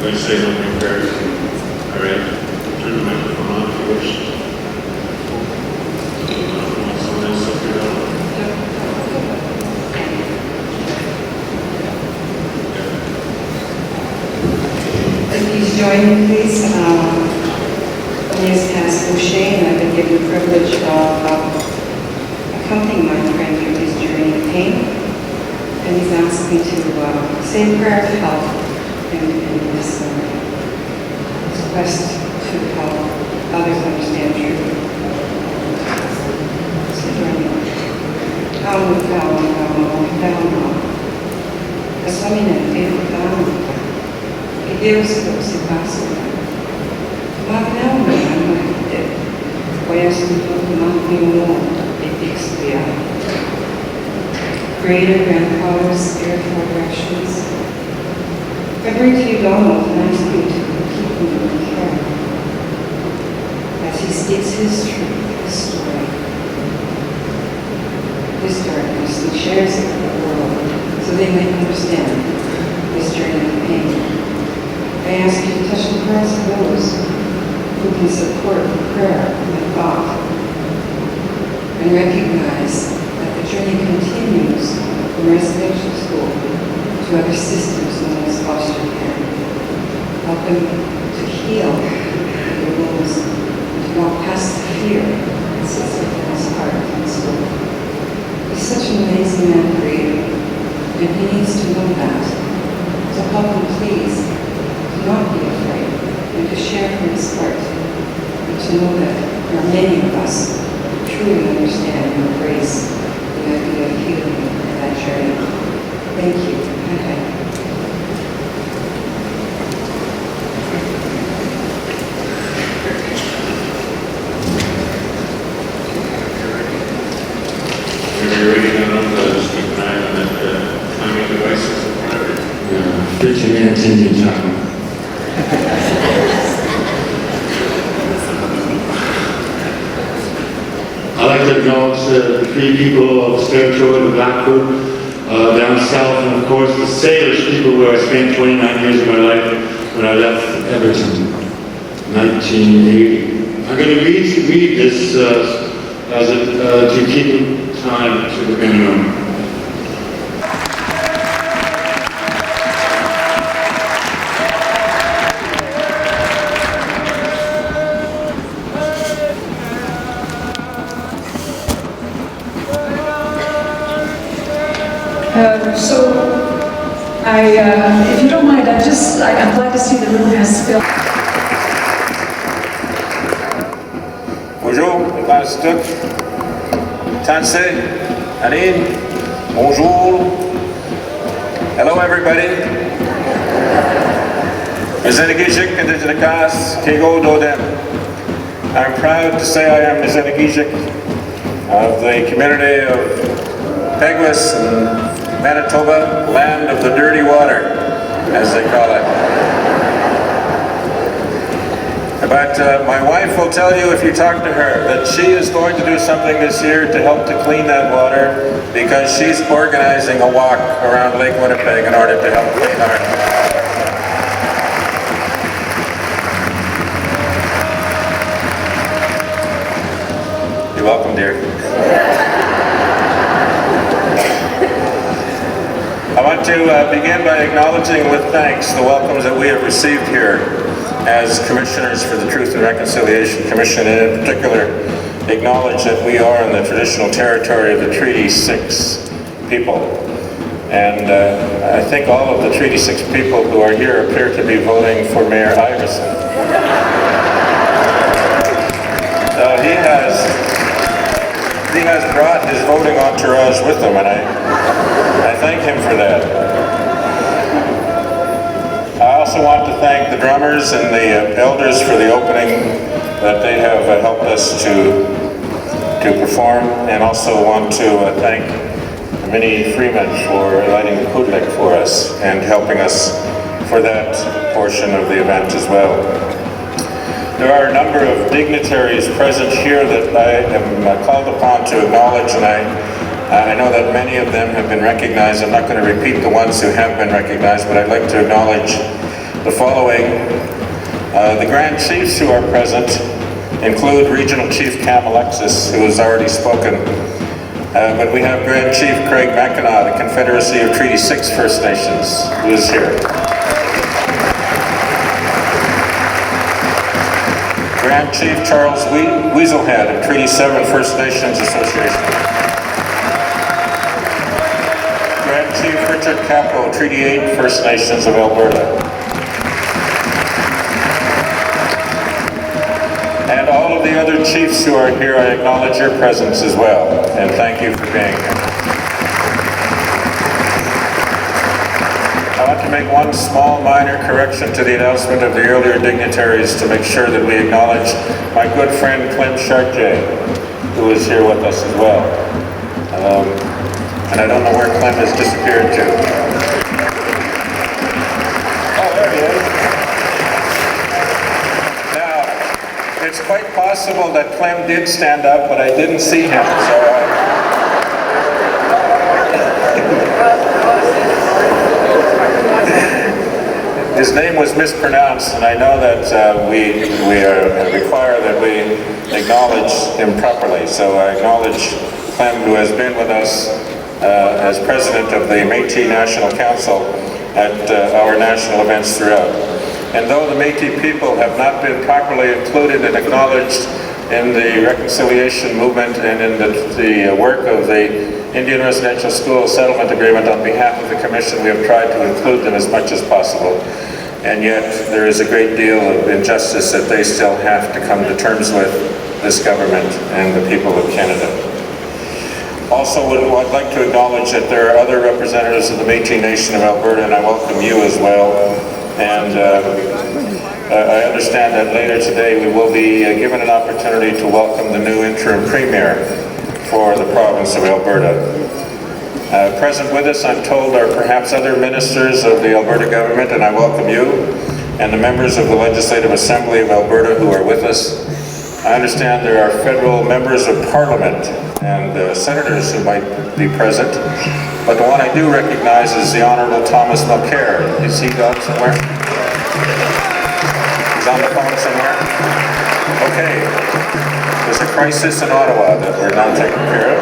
Let's say opening prayers. All right. Turn the microphone on if you wish. Someone else up here. Please join me, please. My name is Pastor Shane, and I've been given the privilege of accompanying my friend through his journey of pain. And he's asked me to say a prayer to help in this quest to help others understand truth. So join me. Calma. Que Deus se faça. Mas não, conhece tudo, não tem Creator, grandfather, spiritual directions. I bring to you Donald and ask you to keep him in care as he speaks his truth, his story, his darkness, and shares it with the world so they may understand this journey of pain. I ask you to touch the hearts of those who can support prayer and thought and recognize that the journey continues from residential school to other systems known as foster care. Help them to heal their wounds, to walk past the fear that sits within his heart and soul. He's such an amazing man, Creator, and he needs to know that. So help him, please, to not be afraid, and to share from his heart, and to know that there are many of us who truly understand and embrace the idea of healing and that journey. Thank you. You're reading it on the speak and eye on that timing devices in front of you. 15 minutes Indian time. I'd like to acknowledge the free people of Spiritual and Blackwood, down south, and of course the Salish people where I spent 29 years of my life when I left Everton, 1980. I'm going to read this to keep time to the minimum. If you don't mind, I'm glad to see the room has filled. Bonjour, Pastor. Tanse, Aline, bonjour. Hello, everybody. Mizenegijik and Dijinakas, Kego Dodem. I'm proud to say I am Mizenegijik of the community of Peguis and Manitoba, land of the dirty water, as they call it. But my wife will tell you, if you talk to her, that she is going to do something this year to help to clean that water because she's organizing a walk around Lake Winnipeg in order to help clean our water. You're welcome, dear. I want to begin by acknowledging with thanks the welcomes that we have received here as Commissioners for the Truth and Reconciliation Commission, and in particular acknowledge that we are in the traditional territory of the Treaty 6 people. And I think all of the Treaty 6 people who are here appear to be voting for Mayor Iverson. He has brought his voting entourage with him, and I thank him for that. I also want to thank the drummers and the elders for the opening that they have helped us to perform, and also want to thank Minnie Freeman for lighting the kudlik for us and helping us for that portion of the event as well. There are a number of dignitaries present here that I am called upon to acknowledge, and I know that many of them have been recognized. I'm not going to repeat the ones who have been recognized, but I'd like to acknowledge the following. The Grand Chiefs who are present include Regional Chief Cam Alexis, who has already spoken, but we have Grand Chief Craig Mackinac, the Confederacy of Treaty 6 First Nations, who is here. Grand Chief Charles Weaselhead of Treaty 7 First Nations Association. Grand Chief Richard Capo, Treaty 8 First Nations of Alberta. And all of the other chiefs who are here, I acknowledge your presence as well, and thank you for being here. I want to make one small minor correction to the announcement of the earlier dignitaries to make sure that we acknowledge my good friend Clem Chartier, who is here with us as well. And I don't know where Clem has disappeared to. Oh, there he is. Now, it's quite possible that Clem did stand up, but I didn't see him, so his name was mispronounced, and I know that we require that we acknowledge him properly. So I acknowledge Clem, who has been with us as president of the Métis National Council at our national events throughout. And though the Métis people have not been properly included and acknowledged in the reconciliation movement and in the work of the Indian Residential School Settlement Agreement, on behalf of the Commission, we have tried to include them as much as possible. And yet there is a great deal of injustice that they still have to come to terms with, this government and the people of Canada. Also, I'd like to acknowledge that there are other representatives of the Métis Nation of Alberta, and I welcome you as well. And I understand that later today we will be given an opportunity to welcome the new interim premier for the province of Alberta. Present with us, I'm told, are perhaps other ministers of the Alberta government, and I welcome you, and the members of the Legislative Assembly of Alberta who are with us. I understand there are federal members of Parliament and senators who might be present, but the one I do recognize is the Honourable Thomas Mulcair. Is he on somewhere? He's on the phone somewhere? Okay. There's a crisis in Ottawa that we're now taking care of.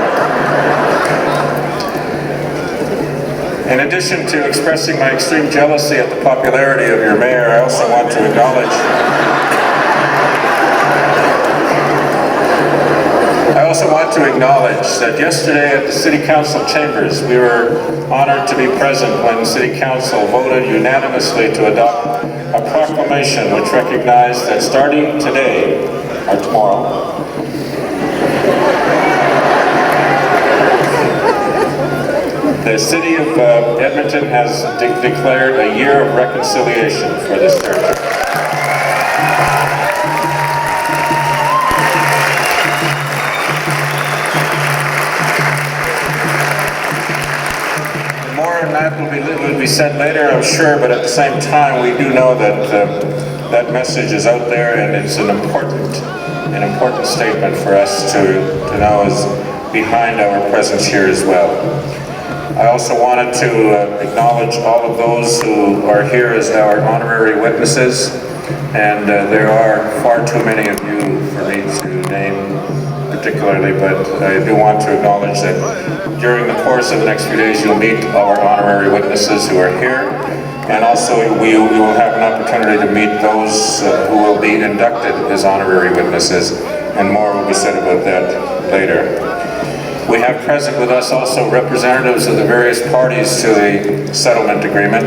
In addition to expressing my extreme jealousy at the popularity of your mayor, I also want to acknowledge that yesterday at the City Council chambers, we were honored to be present when City Council voted unanimously to adopt a proclamation which recognized that starting today, or tomorrow, the City of Edmonton has declared a year of reconciliation for this territory. More on that will be said later, I'm sure, but at the same time, we do know that that message is out there, and it's an important statement for us to know is behind our presence here as well. I also wanted to acknowledge all of those who are here as our honorary witnesses, and there are far too many of you for me to name particularly, but I do want to acknowledge that during the course of the next few days you'll meet our honorary witnesses who are here, and also we will have an opportunity to meet those who will be inducted as honorary witnesses, and more will be said about that later. We have present with us also representatives of the various parties to the settlement agreement.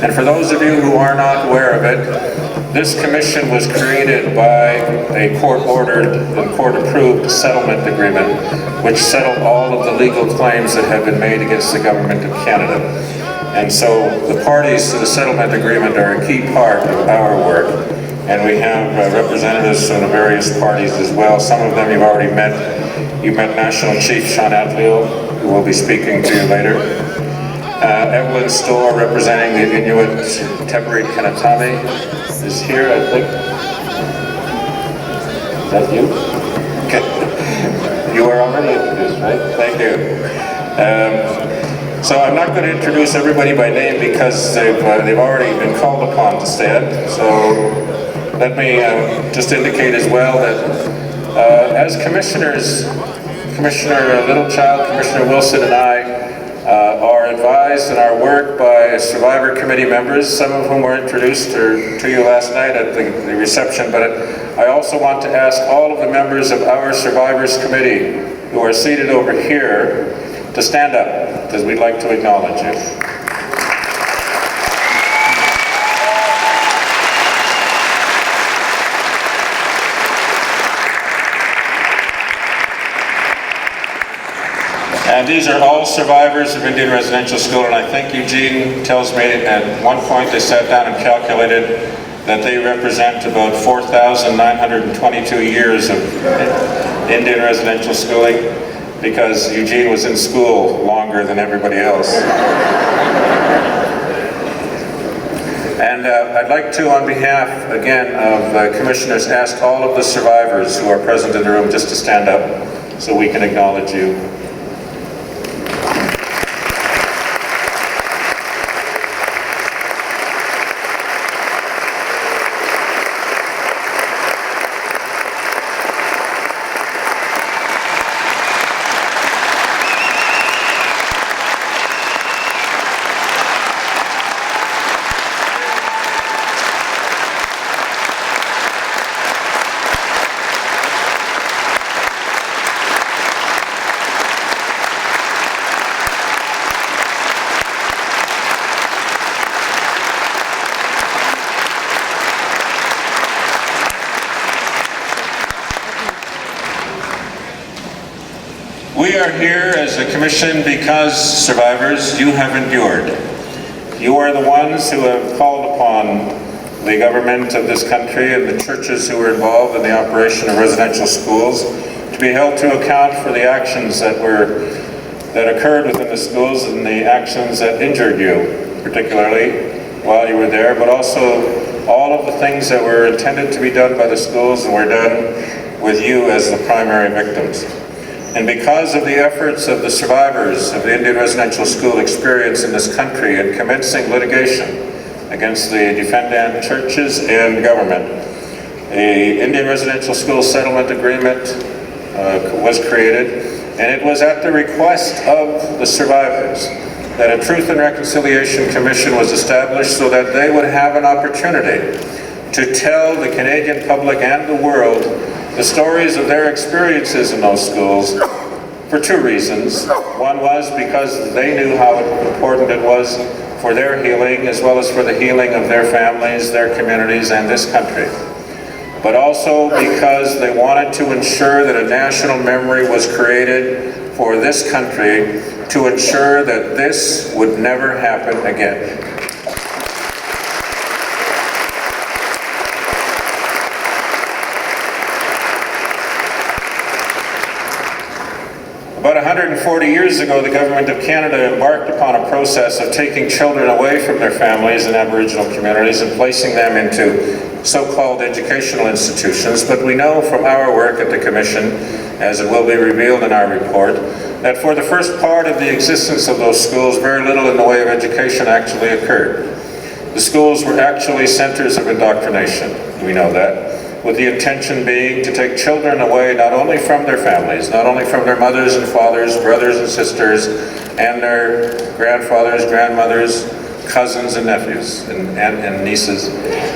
And for those of you who are not aware of it, this commission was created by a court-ordered and court-approved settlement agreement which settled all of the legal claims that have been made against the Government of Canada. And so the parties to the settlement agreement are a key part of our work. And we have representatives from the various parties as well. Some of them you've already met. You met National Chief Sean Atleo, who will be speaking to you later. Evelyn Storr, representing the Inuit Teberi Kanatami, is here, I think. Is that you? Okay. You are already introduced, right? Thank you. So I'm not going to introduce everybody by name because they've already been called upon to stand. So let me just indicate as well that as commissioners, Commissioner Littlechild, Commissioner Wilson, and I are advised in our work by Survivor Committee members, some of whom were introduced to you last night at the reception, but I also want to ask all of the members of our Survivors Committee who are seated over here to stand up, because we'd like to acknowledge you. And these are all survivors of Indian Residential School, and I think Eugene tells me at one point they sat down and calculated that they represent about 4,922 years of Indian residential schooling, because Eugene was in school longer than everybody else. And I'd like to, on behalf, again, of commissioners, ask all of the survivors who are present in the room just to stand up so we can acknowledge you. We are here as a commission because, survivors, you have endured. You are the ones who have called upon the government of this country and the churches who were involved in the operation of residential schools to be held to account for the actions that occurred within the schools and the actions that injured you, particularly while you were there, but also all of the things that were intended to be done by the schools and were done with you as the primary victims. And because of the efforts of the survivors of the Indian residential school experience in this country in commencing litigation against the defendant churches and government, the Indian residential school settlement agreement was created, and it was at the request of the survivors that a Truth and Reconciliation Commission was established so that they would have an opportunity to tell the Canadian public and the world the stories of their experiences in those schools for two reasons. One was because they knew how important it was for their healing as well as for the healing of their families, their communities, and this country. But also because they wanted to ensure that a national memory was created for this country to ensure that this would never happen again. About 140 years ago, the Government of Canada embarked upon a process of taking children away from their families in Aboriginal communities and placing them into so-called educational institutions. But we know from our work at the Commission, as it will be revealed in our report, that for the first part of the existence of those schools, very little in the way of education actually occurred. The schools were actually centers of indoctrination, we know that, with the intention being to take children away not only from their families, not only from their mothers and fathers, brothers and sisters, and their grandfathers, grandmothers, cousins and nephews and nieces,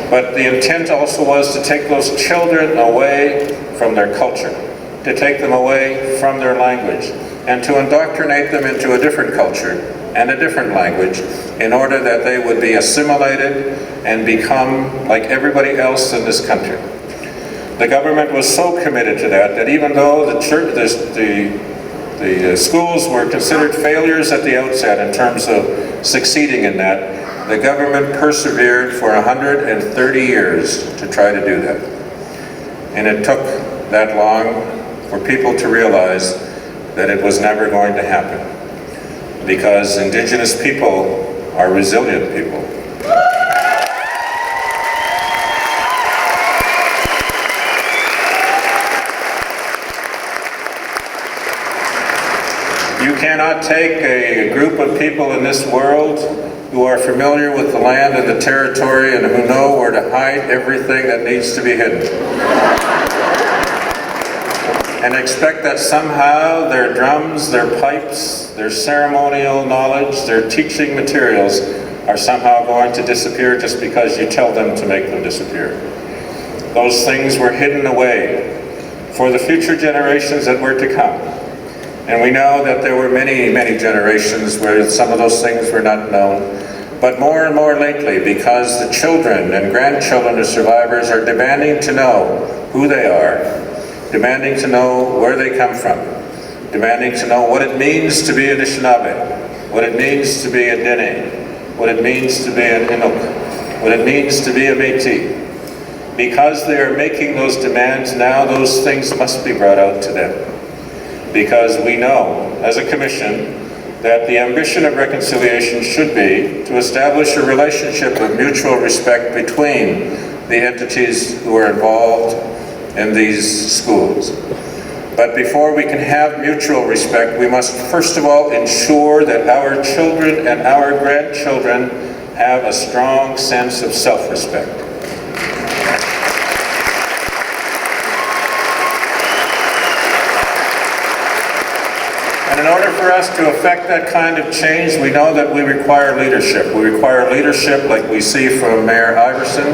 but the intent also was to take those children away from their culture, to take them away from their language and to indoctrinate them into a different culture and a different language in order that they would be assimilated and become like everybody else in this country. The government was so committed to that that even though the schools were considered failures at the outset in terms of succeeding in that, the government persevered for 130 years to try to do that. And it took that long for people to realize that it was never going to happen, because Indigenous people are resilient people. You cannot take a group of people in this world who are familiar with the land and the territory and who know where to hide everything that needs to be hidden, and expect that somehow their drums, their pipes, their ceremonial knowledge, their teaching materials are somehow going to disappear just because you tell them to make them disappear. Those things were hidden away for the future generations that were to come. And we know that there were many, many generations where some of those things were not known. But more and more lately, because the children and grandchildren of survivors are demanding to know who they are, demanding to know where they come from, demanding to know what it means to be Anishinaabe, what it means to be a Dene, what it means to be an Inuk, what it means to be a Métis. Because they are making those demands now, those things must be brought out to them. Because we know, as a commission, that the ambition of reconciliation should be to establish a relationship of mutual respect between the entities who are involved in these schools. But before we can have mutual respect, we must first of all ensure that our children and our grandchildren have a strong sense of self-respect. And in order for us to effect that kind of change, we know that we require leadership. We require leadership like we see from Mayor Iverson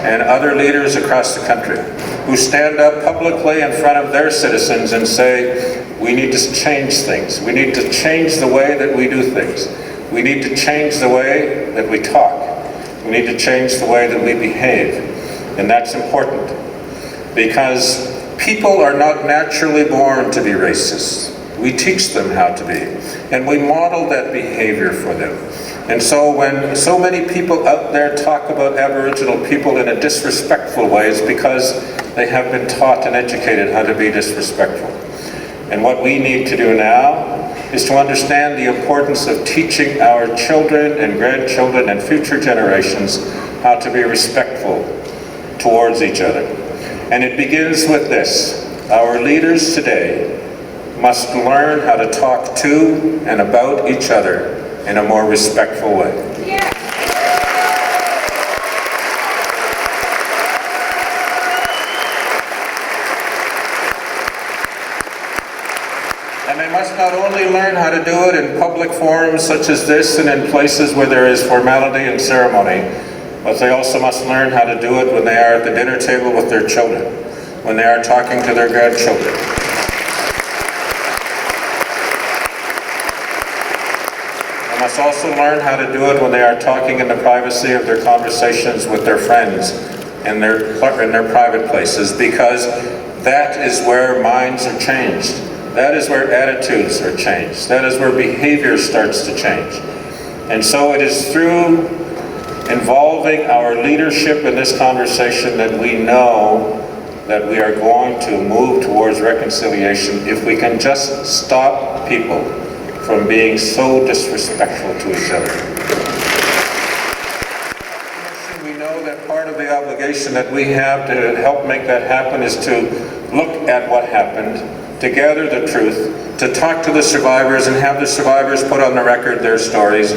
and other leaders across the country who stand up publicly in front of their citizens and say, we need to change things. We need to change the way that we do things. We need to change the way that we talk. We need to change the way that we behave. And that's important because people are not naturally born to be racist. We teach them how to be, and we model that behavior for them. And so when so many people out there talk about Aboriginal people in a disrespectful way, it's because they have been taught and educated how to be disrespectful. And what we need to do now is to understand the importance of teaching our children and grandchildren and future generations how to be respectful towards each other. And it begins with this. Our leaders today must learn how to talk to and about each other in a more respectful way. Yeah. And they must not only learn how to do it in public forums such as this and in places where there is formality and ceremony, but they also must learn how to do it when they are at the dinner table with their children, when they are talking to their grandchildren. Must also learn how to do it when they are talking in the privacy of their conversations with their friends in their private places, because that is where minds are changed. That is where attitudes are changed. That is where behavior starts to change. And so it is through involving our leadership in this conversation that we know that we are going to move towards reconciliation if we can just stop people from being so disrespectful to each other. We know that part of the obligation that we have to help make that happen is to look at what happened, to gather the truth, to talk to the survivors and have the survivors put on the record their stories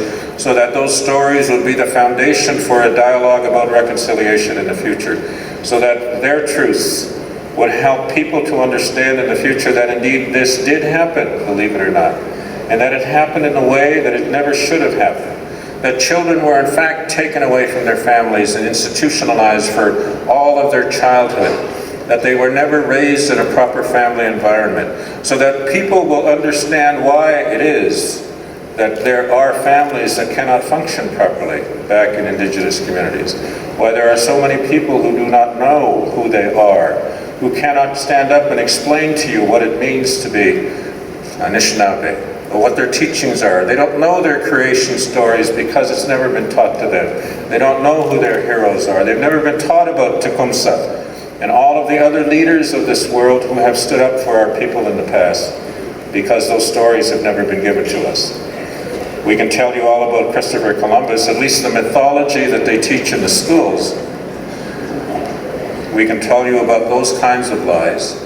so that those stories would be the foundation for a dialogue about reconciliation in the future, so that their truths would help people to understand in the future that indeed this did happen, believe it or not. And that it happened in a way that it never should have happened. That children were in fact taken away from their families and institutionalized for all of their childhood. that they were never raised in a proper family environment, so that people will understand why it is that there are families that cannot function properly back in Indigenous communities, why there are so many people who do not know who they are, who cannot stand up and explain to you what it means to be Anishinaabe, or what their teachings are. They don't know their creation stories because it's never been taught to them. They don't know who their heroes are. They've never been taught about Tecumseh and all of the other leaders of this world who have stood up for our people in the past, because those stories have never been given to us. We can tell you all about Christopher Columbus, at least the mythology that they teach in the schools. We can tell you about those kinds of lies.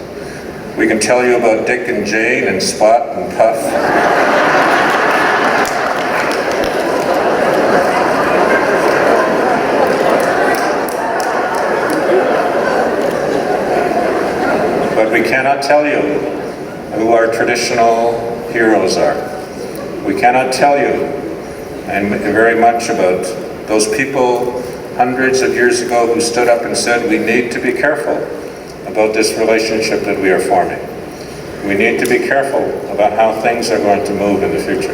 We can tell you about Dick and Jane and Spot and Puff. But we cannot tell you who our traditional heroes are. We cannot tell you and very much about those people hundreds of years ago who stood up and said, we need to be careful about this relationship that we are forming. We need to be careful about how things are going to move in the future.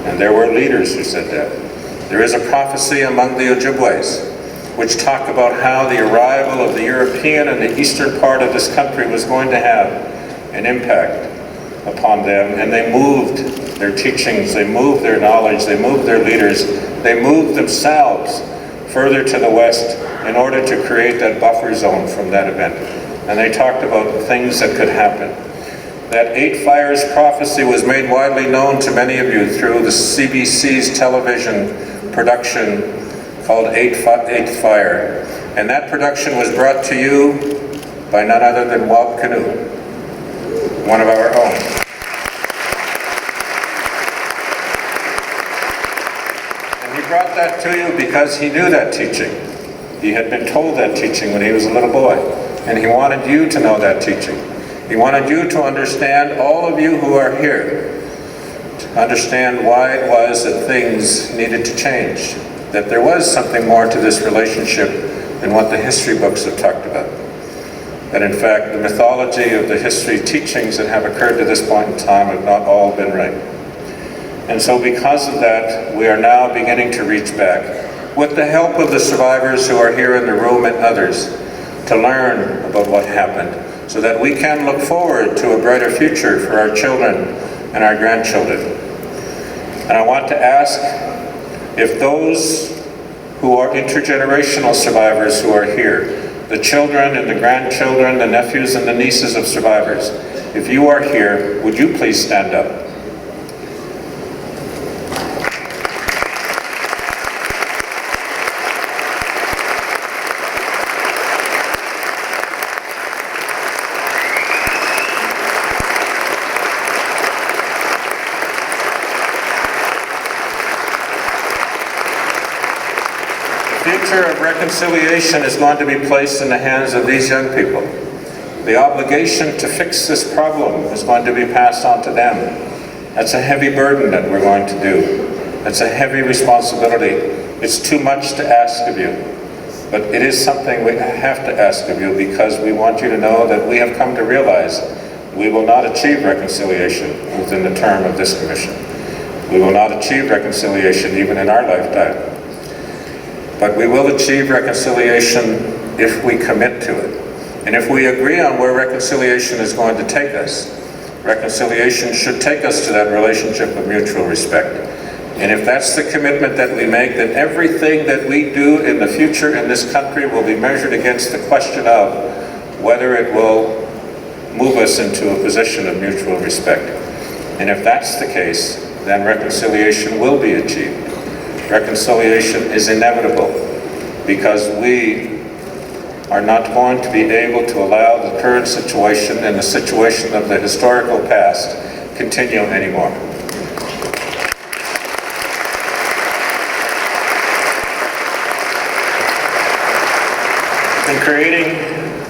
And there were leaders who said that. There is a prophecy among the Ojibways which talk about how the arrival of the European and the eastern part of this country was going to have an impact upon them, and they moved their teachings, they moved their knowledge, they moved their leaders, they moved themselves further to the west in order to create that buffer zone from that event. And they talked about things that could happen. That 8 Fires prophecy was made widely known to many of you through the CBC's television production called 8th Fire. And that production was brought to you by none other than Wab Canoe, one of our own. He brought that to you because he knew that teaching. He had been told that teaching when he was a little boy, and he wanted you to know that teaching. He wanted you to understand, all of you who are here, to understand why it was that things needed to change, that there was something more to this relationship than what the history books have talked about. That in fact, the mythology of the history teachings that have occurred to this point in time have not all been right. And so because of that, we are now beginning to reach back, with the help of the survivors who are here in the room and others, to learn about what happened, so that we can look forward to a brighter future for our children and our grandchildren. And I want to ask if those who are intergenerational survivors who are here, the children and the grandchildren, the nephews and the nieces of survivors, if you are here, would you please stand up? The future of reconciliation is going to be placed in the hands of these young people. The obligation to fix this problem is going to be passed on to them. That's a heavy burden that we're going to do. That's a heavy responsibility. It's too much to ask of you. But it is something we have to ask of you, because we want you to know that we have come to realize we will not achieve reconciliation within the term of this commission. We will not achieve reconciliation even in our lifetime. But we will achieve reconciliation if we commit to it. And if we agree on where reconciliation is going to take us, reconciliation should take us to that relationship of mutual respect. And if that's the commitment that we make, then everything that we do in the future in this country will be measured against the question of whether it will move us into a position of mutual respect. And if that's the case, then reconciliation will be achieved. Reconciliation is inevitable, because we are not going to be able to allow the current situation and the situation of the historical past continue anymore.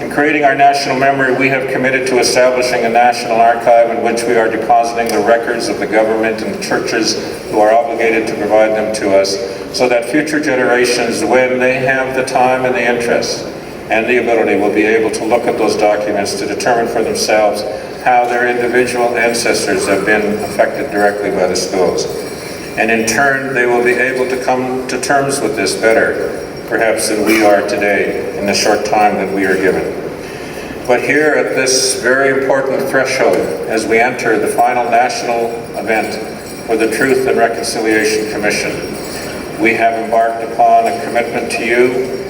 In creating our national memory, we have committed to establishing a national archive in which we are depositing the records of the government and the churches who are obligated to provide them to us, so that future generations, when they have the time and the interest, and the ability will be able to look at those documents to determine for themselves how their individual ancestors have been affected directly by the schools. And in turn, they will be able to come to terms with this better, perhaps than we are today in the short time that we are given. But here at this very important threshold, as we enter the final national event for the Truth and Reconciliation Commission, we have embarked upon a commitment to you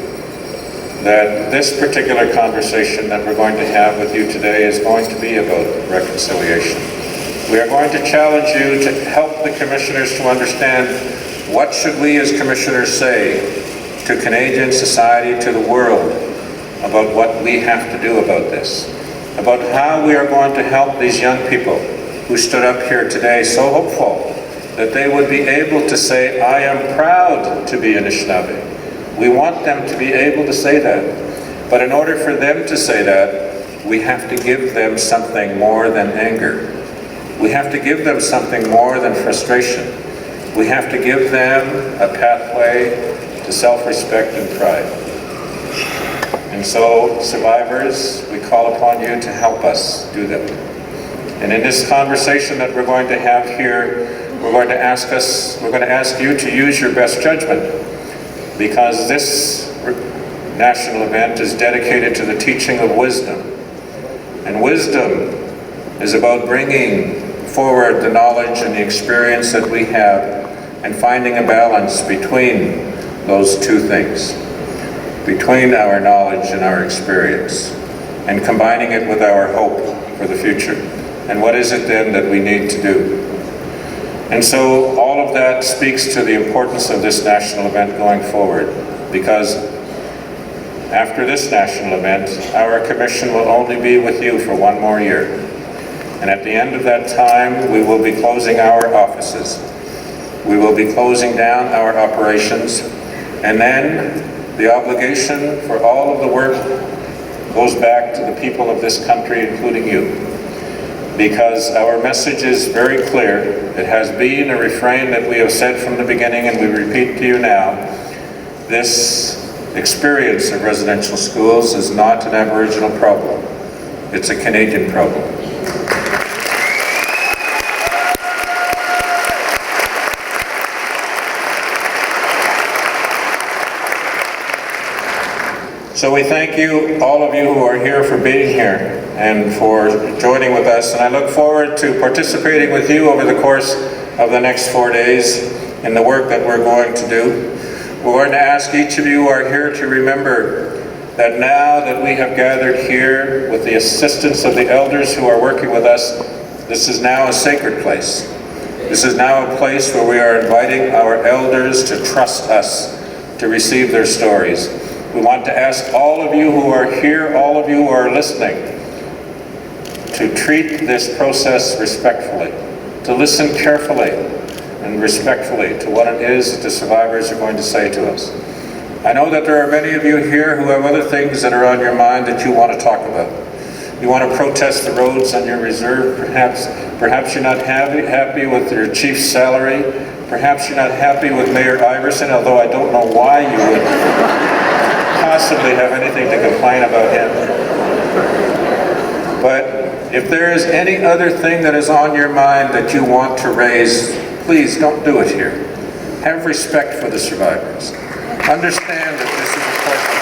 that this particular conversation that we're going to have with you today is going to be about reconciliation. We are going to challenge you to help the commissioners to understand what should we as commissioners say to Canadian society, to the world, about what we have to do about this, about how we are going to help these young people who stood up here today so hopeful that they would be able to say, I am proud to be Anishinaabe. We want them to be able to say that. But in order for them to say that, we have to give them something more than anger. We have to give them something more than frustration. We have to give them a pathway to self-respect and pride. And so, survivors, we call upon you to help us do that. And in this conversation that we're going to have here, we're going to ask you to use your best judgment, because this national event is dedicated to the teaching of wisdom. And wisdom is about bringing forward the knowledge and the experience that we have and finding a balance between those two things, between our knowledge and our experience, and combining it with our hope for the future. And what is it then that we need to do? And so all of that speaks to the importance of this national event going forward, because after this national event, our commission will only be with you for one more year. And at the end of that time, we will be closing our offices. We will be closing down our operations, and then the obligation for all of the work goes back to the people of this country, including you. Because our message is very clear. It has been a refrain that we have said from the beginning, and we repeat to you now. This experience of residential schools is not an Aboriginal problem. It's a Canadian problem. So we thank you, all of you who are here, for being here and for joining with us. And I look forward to participating with you over the course of the next 4 days in the work that we're going to do. We're going to ask each of you who are here to remember that now that we have gathered here with the assistance of the elders who are working with us, this is now a sacred place. This is now a place where we are inviting our elders to trust us, to receive their stories. We want to ask all of you who are here, all of you who are listening, to treat this process respectfully, to listen carefully and respectfully to what it is that the survivors are going to say to us. I know that there are many of you here who have other things that are on your mind that you want to talk about. You want to protest the roads on your reserve, perhaps. Perhaps you're not happy with your chief's salary. Perhaps you're not happy with Mayor Iverson, although I don't know why you would possibly have anything to complain about him. But if there is any other thing that is on your mind that you want to raise, please don't do it here. Have respect for the survivors. Understand that this is important.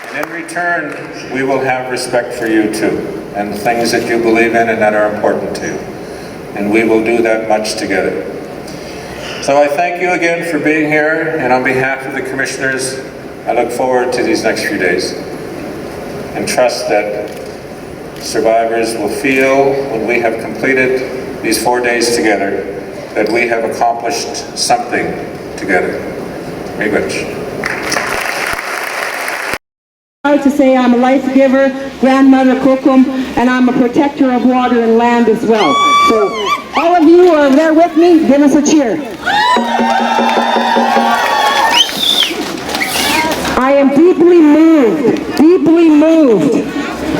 And in return, we will have respect for you too, and the things that you believe in and that are important to you. And we will do that much together. So I thank you again for being here, and on behalf of the commissioners, I look forward to these next few days and trust that survivors will feel, when we have completed these 4 days together, that we have accomplished something together. Miigwech. Proud to say I'm a life giver, grandmother Kokum, and I'm a protector of water and land as well. So all of you who are there with me, give us a cheer. I am deeply moved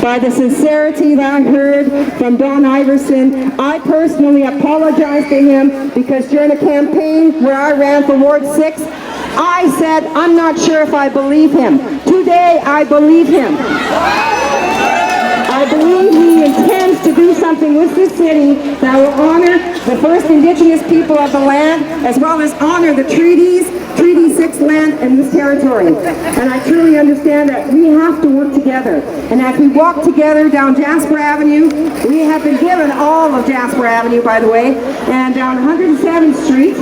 by the sincerity that I heard from Don Iverson. I personally apologize to him because during a campaign where I ran for Ward 6, I said, I'm not sure if I believe him. Today, I believe him. I believe he intends to do something with this city that will honor the first Indigenous people of the land, as well as honor the treaties, Treaty 6 land in this territory. And I truly understand that we have to work together. And as we walk together down Jasper Avenue, we have been given all of Jasper Avenue, by the way, and down 107th Street,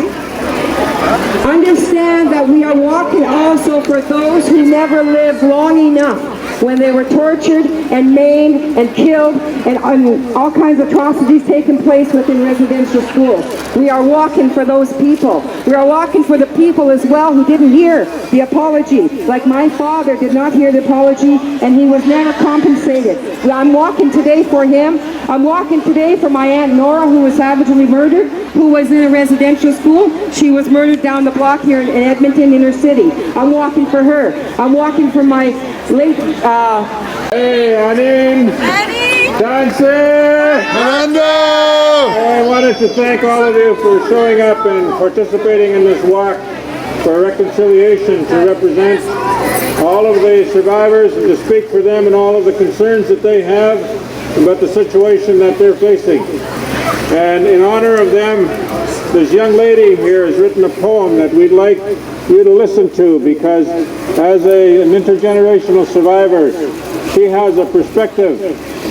understand that we are walking also for those who never lived long enough when they were tortured and maimed and killed and all kinds of atrocities taking place within residential schools. We are walking for those people. We are walking for the people as well who didn't hear the apology. Like my father did not hear the apology and he was never compensated. I'm walking today for him. I'm walking today for my Aunt Nora, who was savagely murdered, who was in a residential school. She was murdered down the block here in Edmonton inner city. I'm walking for her. I'm walking for my late Hey, Anine! Dancer! I wanted to thank all of you for showing up and participating in this walk for reconciliation to represent all of the survivors and to speak for them and all of the concerns that they have about the situation that they're facing. And in honor of them, this young lady here has written a poem that we'd like you to listen to, because as an intergenerational survivor, she has a perspective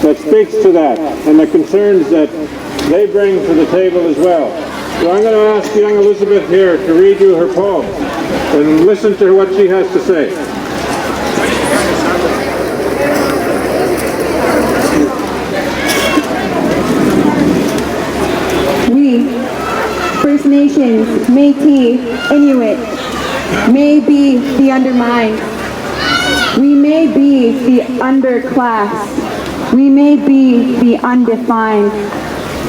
that speaks to that and the concerns that they bring to the table as well. So I'm going to ask young Elizabeth here to read you her poem and listen to what she has to say. We, First Nations, Métis, Inuit, may be the undermined. We may be the underclassed. We may be the undefined.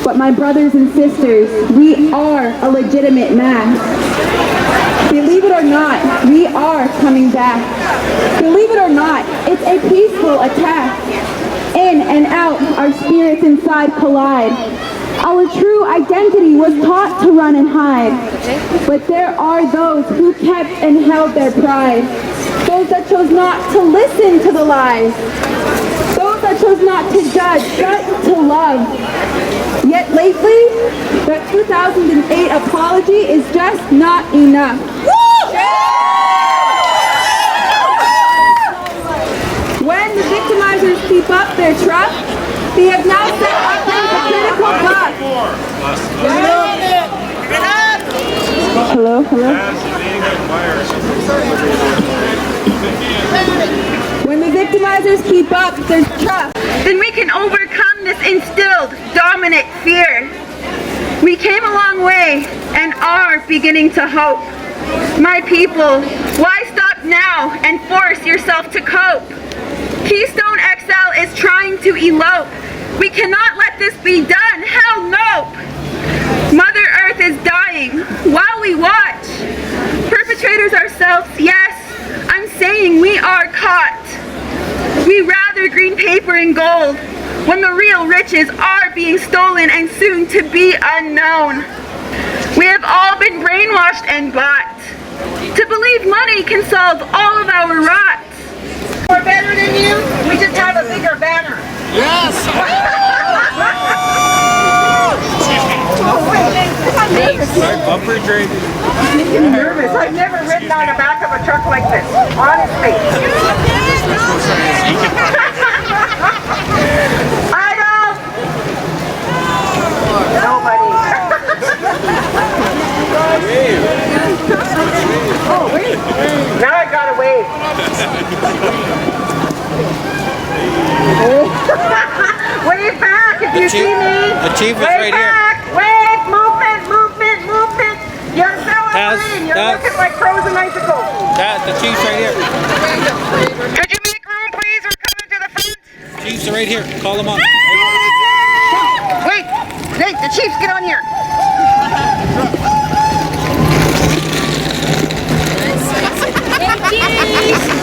But my brothers and sisters, we are a legitimate mass. Believe it or not, we are coming back. Believe it or not, it's a peaceful attack. In and out, our spirits inside collide. Our true identity was taught to run and hide. But there are those who kept and held their pride. Those that chose not to listen to the lies. Those that chose not to judge, but to love. Yet lately, the 2008 apology is just not enough. When the victimizers keep up their trust, they have now set up a critical bug. Hello, hello. When the victimizers keep up their trust, then we can overcome this instilled, dominant fear. We came a long way and are beginning to hope. My people, why stop now and force yourself to cope? Keystone XL is trying to elope. We cannot let this be done. Hell no! Mother Earth is dying while we watch. Perpetrators ourselves, yes, I'm saying we are caught. We rather green paper and gold when the real riches are being stolen and soon to be unknown. We have all been brainwashed and bought to believe money can solve all of our rots. We're better than you, we just have a bigger banner. Yes! Bumper trade. I'm nervous. I've never ridden on the back of a truck like this, honestly. I don't. Nobody. Oh, wait. Now I gotta wave. Wave back if you see me. The chief is Wave right back. Wave, movement, movement, movement. You're celebrating. You're looking like frozen icicles. The chief's right here. Could you make room, please? We're coming to the front. Chief's right here. Call him on. Wait, Nate, the Chiefs, get on here.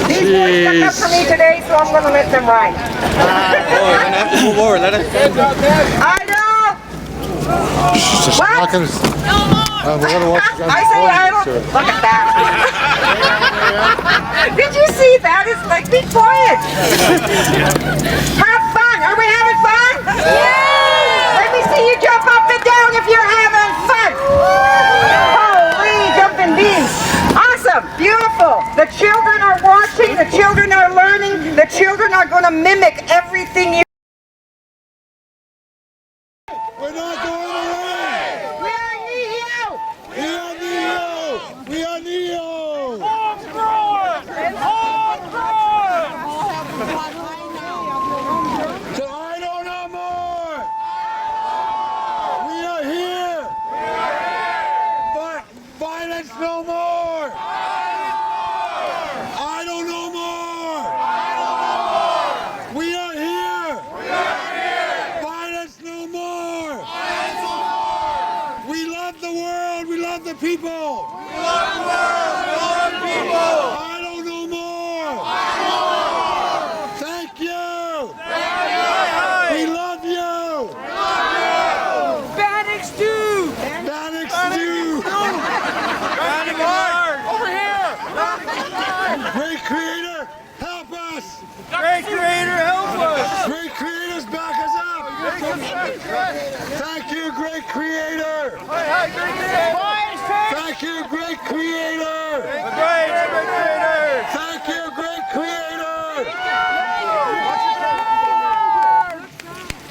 Chief! stuck up for me today, so I'm gonna let them ride. Oh, you're gonna have to move over. Let us. I know! What? We're gonna watch I say I don't. Look at that. Did you see that? It's like, be quiet. Have fun. Are we having fun? Yeah! Let me see you jump up and down if you're having fun. Holy jumping beans. Awesome. Beautiful. The children are watching. The children are learning. The children are going to mimic everything you. We're not going away! We are Neo. We are Neo! We are Neo! So I don't know more! We are here! But violence no more! I don't know more! We are here! Violence no more! We love the world, we love the people! We love the world, we love the people! I don't know more! Thank you! We love you! Bannock stew. Bannock stew! Over here. Great Creator, help us! Great Creator, help us. Great Creators, back us up! Thank you, Great Creator! Thank you, Great Creator! Thank you, Great Creator!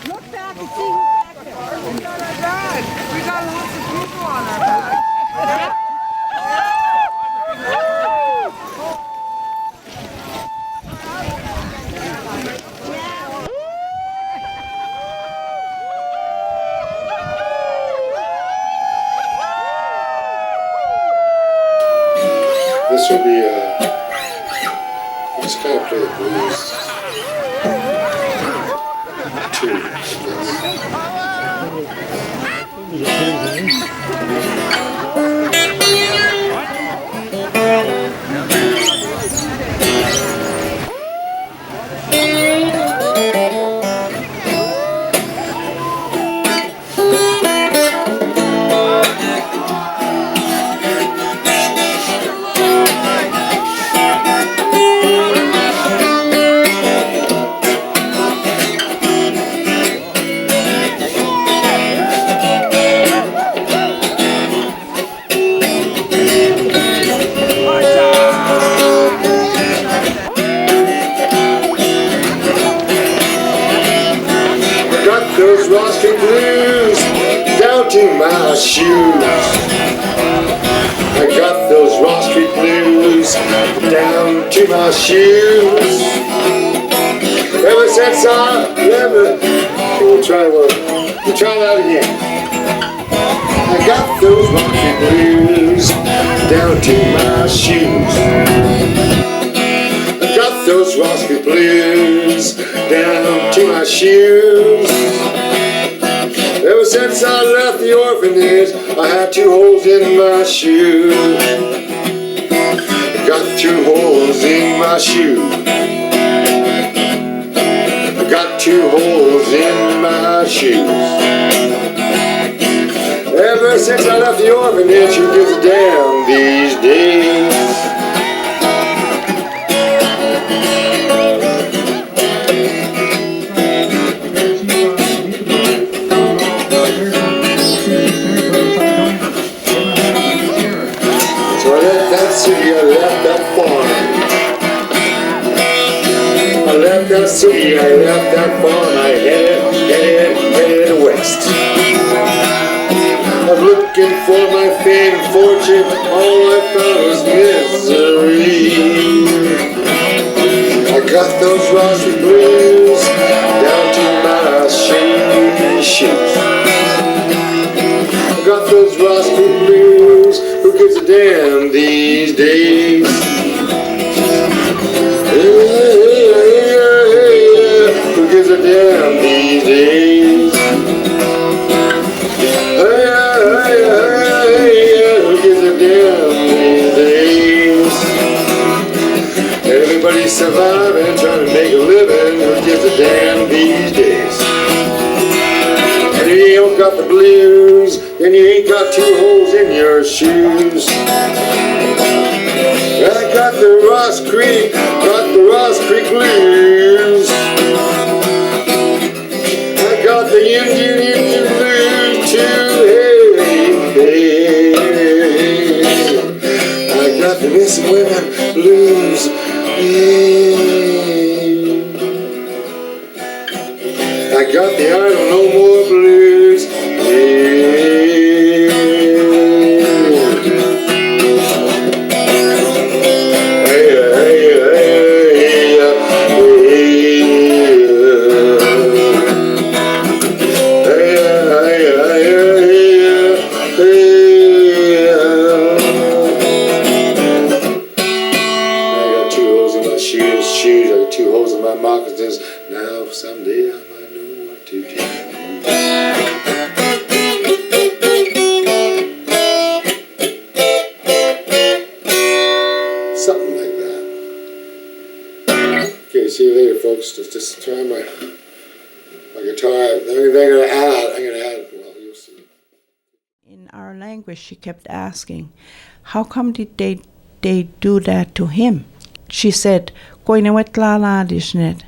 Look back and see who's back there. We got lots of people on our back. This will be let's kind of play the blues. Two, those Wall Street blues down to my shoes. I got those Wall Street blues down to my shoes. Ever since we'll try that again. I got those Wall Street blues down to my shoes. I got those Wall Street blues down to my shoes. Ever since I left the orphanage, I had 2 holes in my shoe. I got 2 holes in my shoe. I got 2 holes in my shoes. Ever since I left the orphanage, who gives a damn these days? City, I left that farm. I left that city, I left that farm. I headed west. I'm looking for my fame and fortune. All I found was misery. I got those Wall Street blues down to my shoes. I got those Wall Street blues. Who gives a damn these days? Who gives a damn these days? Who gives a damn these days? Everybody's surviving, trying to make a living. Who gives a damn these days? And if you don't got the blues, then you ain't got two holes in your shoes. I got the Ross Creek blues. I got the Indian blues too. Hey, hey. I got the missing women blues. I got the I don't know more blues. Shoes, I got 2 holes in my moccasins. Now someday I might know what to do. Something like that. Okay, see you later, folks. Just try my guitar. The only thing I'm gonna add. Well, you'll see. In our language, she kept asking, "How come did they do that to him?" She said, "Koinewet lala dishnet,"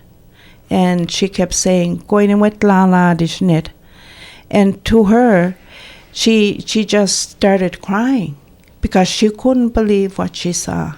and she kept saying, "Koinewet lala dishnet," and to her, she just started crying because she couldn't believe what she saw.